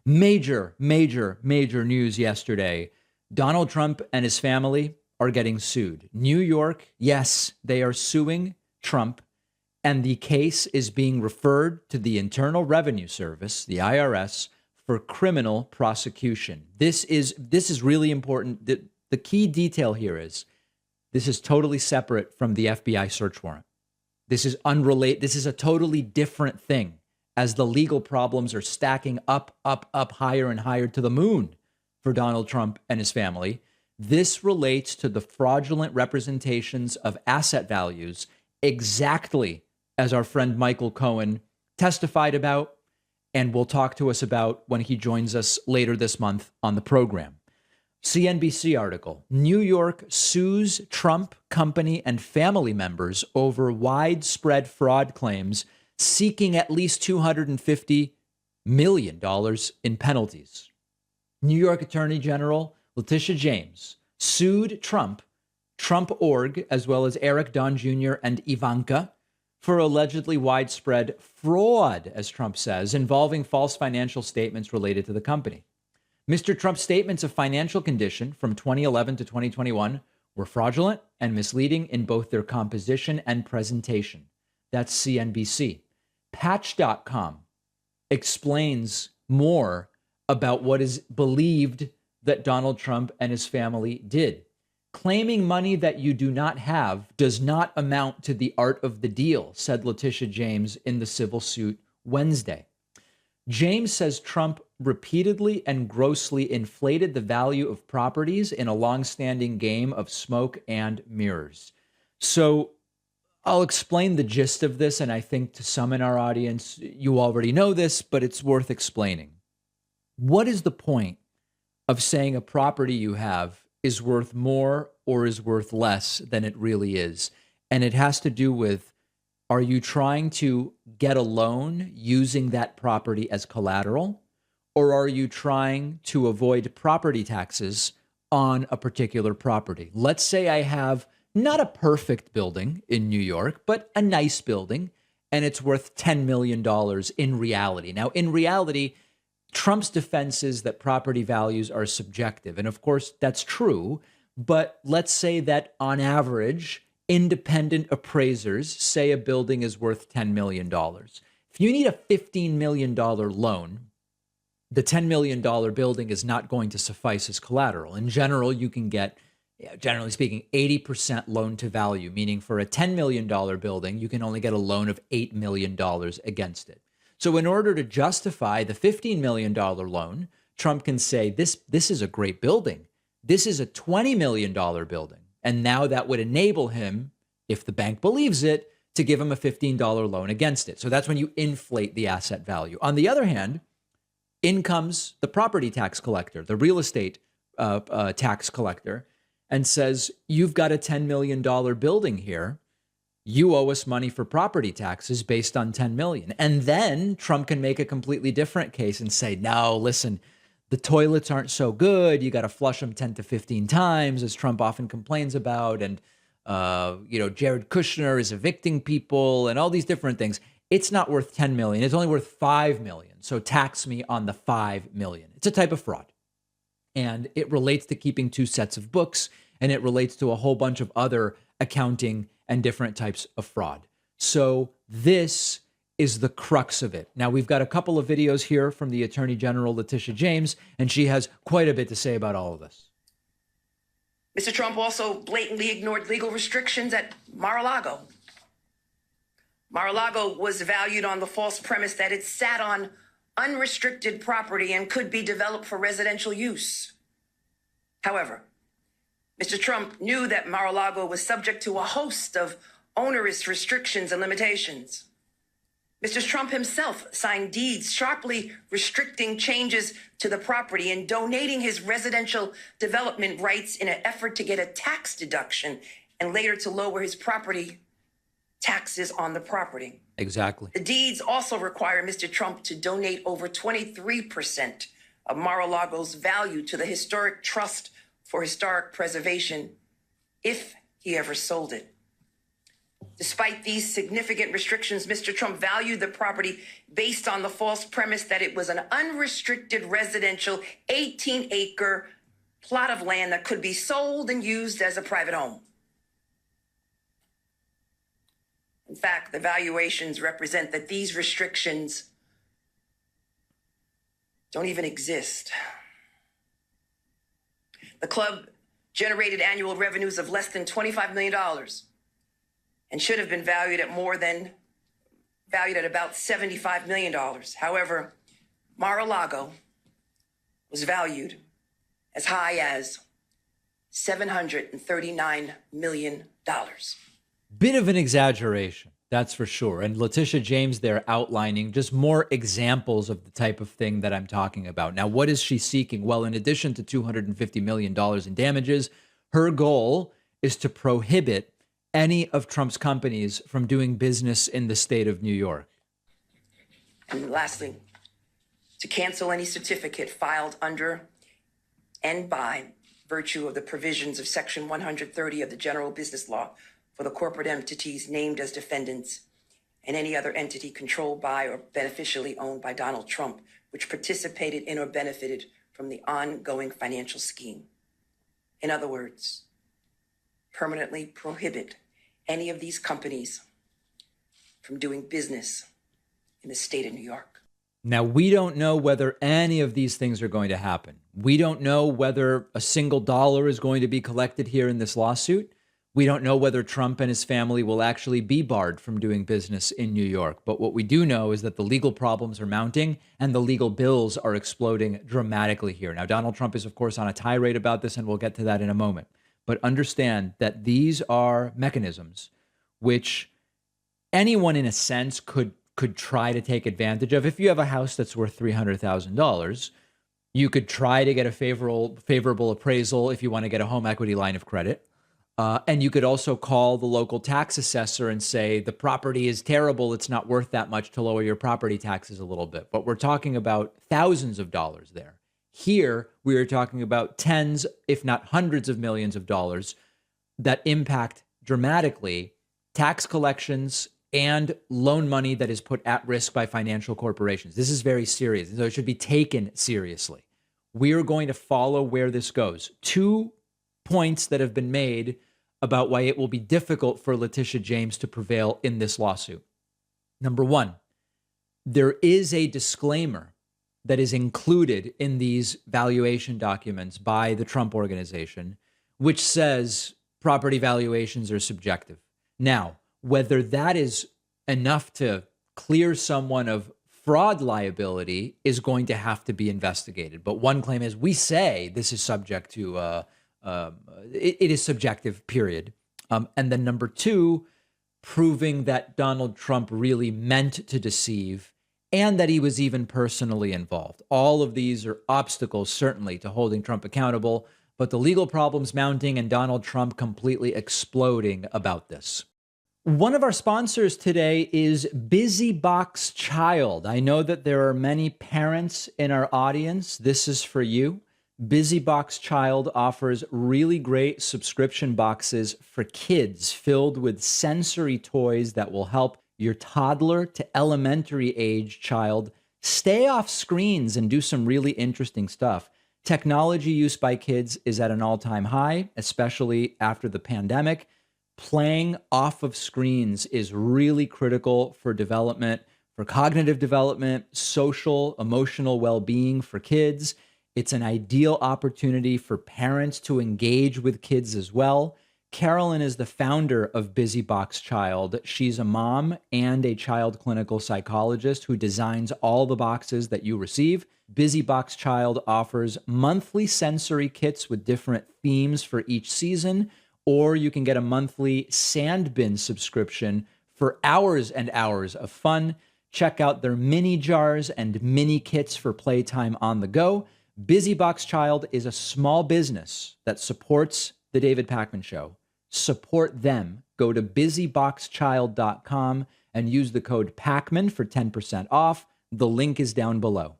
Major, major, major news yesterday. Donald Trump and his family are getting sued. New York, yes, they are suing Trump, and the case is being referred to the Internal Revenue Service, the IRS, for criminal prosecution. This is really important. The key detail here is this is totally separate from the FBI search warrant. This is unrelated. This is a totally different thing as the legal problems are stacking up, higher and higher to the moon for Donald Trump and his family. This relates to the fraudulent representations of asset values, exactly as our friend Michael Cohen testified about and will talk to us about when he joins us later this month on the program. CNBC article, New York sues Trump company and family members over widespread fraud claims, seeking at least $250 million in penalties. New York Attorney General Letitia James sued Trump Org, as well as Eric Don Jr. and Ivanka, for allegedly widespread fraud, as Trump says, involving false financial statements related to the company. Mr. Trump's statements of financial condition from 2011 to 2021 were fraudulent and misleading in both their composition and presentation. That's CNBC. Patch.com explains more about what is believed that Donald Trump and his family did. Claiming money that you do not have does not amount to the art of the deal, said Letitia James in the civil suit Wednesday. James says Trump repeatedly and grossly inflated the value of properties in a longstanding game of smoke and mirrors. So I'll explain the gist of this, and I think to some in our audience, you already know this, but it's worth explaining. What is the point of saying a property you have is worth more or is worth less than it really is? And it has to do with, are you trying to get a loan using that property as collateral, or are you trying to avoid property taxes on a particular property? Let's say I have not a perfect building in New York, but a nice building, and it's worth $10 million in reality. Now, in reality, Trump's defense is that property values are subjective. And of course, that's true. But let's say that on average, independent appraisers say a building is worth $10 million. If you need a $15 million loan, the $10 million building is not going to suffice as collateral. In general, you can get, generally speaking, 80% loan to value, meaning for a $10 million building, you can only get a loan of $8 million against it. So in order to justify the $15 million loan, Trump can say, this is a great building. This is a $20 million building. And now that would enable him, if the bank believes it, to give him a $15 loan against it. So that's when you inflate the asset value. On the other hand, in comes the property tax collector, the real estate tax collector, and says, you've got a $10 million building here. You owe us money for property taxes based on 10 million. And then Trump can make a completely different case and say, no, listen, the toilets aren't so good. You got to flush them 10 to 15 times, as Trump often complains about. And, Jared Kushner is evicting people and all these different things. It's not worth 10 million. It's only worth 5 million. So tax me on the 5 million. It's a type of fraud. And it relates to keeping two sets of books, and it relates to a whole bunch of other accounting and different types of fraud. So this is the crux of it. Now, we've got a couple of videos here from the Attorney General, Letitia James, and she has quite a bit to say about all of this. Mr. Trump also blatantly ignored legal restrictions at Mar-a-Lago. Mar-a-Lago was valued on the false premise that it sat on unrestricted property and could be developed for residential use. However, Mr. Trump knew that Mar-a-Lago was subject to a host of onerous restrictions and limitations. Mr. Trump himself signed deeds sharply restricting changes to the property and donating his residential development rights in an effort to get a tax deduction and later to lower his property taxes on the property. Exactly. The deeds also require Mr. Trump to donate over 23% of Mar-a-Lago's value to the Historic Trust for Historic Preservation if he ever sold it. Despite these significant restrictions, Mr. Trump valued the property based on the false premise that it was an unrestricted residential 18-acre plot of land that could be sold and used as a private home. In fact, the valuations represent that these restrictions don't even exist. The club generated annual revenues of less than $25 million and should have been valued at about $75 million. However, Mar-a-Lago was valued as high as $739 million. Bit of an exaggeration, that's for sure. And Letitia James there outlining just more examples of the type of thing that I'm talking about. Now, what is she seeking? Well, in addition to $250 million in damages, her goal is to prohibit any of Trump's companies from doing business in the state of New York. And lastly, to cancel any certificate filed under and by virtue of the provisions of Section 130 of the General Business Law for the corporate entities named as defendants and any other entity controlled by or beneficially owned by Donald Trump, which participated in or benefited from the ongoing financial scheme. In other words, permanently prohibit any of these companies from doing business in the state of New York. Now, we don't know whether any of these things are going to happen. We don't know whether a single dollar is going to be collected here in this lawsuit. We don't know whether Trump and his family will actually be barred from doing business in New York. But what we do know is that the legal problems are mounting and the legal bills are exploding dramatically here. Now, Donald Trump is, of course, on a tirade about this, and we'll get to that in a moment. But understand that these are mechanisms which anyone, in a sense, could try to take advantage of. If you have a house that's worth $300,000, you could try to get a favorable appraisal if you want to get a home equity line of credit. And you could also call the local tax assessor and say, the property is terrible, it's not worth that much, to lower your property taxes a little bit. But we're talking about thousands of dollars there. Here, we are talking about tens, if not hundreds of millions of dollars that impact dramatically tax collections and loan money that is put at risk by financial corporations. This is very serious, so it should be taken seriously. We are going to follow where this goes. 2 points that have been made about why it will be difficult for Letitia James to prevail in this lawsuit. Number one, there is a disclaimer that is included in these valuation documents by the Trump Organization, which says property valuations are subjective. Now, whether that is enough to clear someone of fraud liability is going to have to be investigated. But one claim is, we say this is subject to it is subjective, period. And then number two, proving that Donald Trump really meant to deceive and that he was even personally involved. All of these are obstacles, certainly, to holding Trump accountable, but the legal problems mounting and Donald Trump completely exploding about this. One of our sponsors today is BusyBox Child. I know that there are many parents in our audience. This is for you. BusyBox Child offers really great subscription boxes for kids filled with sensory toys that will help your toddler to elementary age child stay off screens and do some really interesting stuff. Technology use by kids is at an all-time high, especially after the pandemic. Playing off of screens is really critical for development, for cognitive development, social, emotional well-being for kids. It's an ideal opportunity for parents to engage with kids as well. Carolyn is the founder of BusyBox Child. She's a mom and a child clinical psychologist who designs all the boxes that you receive. BusyBox Child offers monthly sensory kits with different themes for each season, or you can get a monthly sand bin subscription for hours and hours of fun. Check out their mini jars and mini kits for playtime on the go. BusyBox Child is a small business that supports The David Pakman Show. Support them. Go to busyboxchild.com and use the code PAKMAN for 10% off. The link is down below.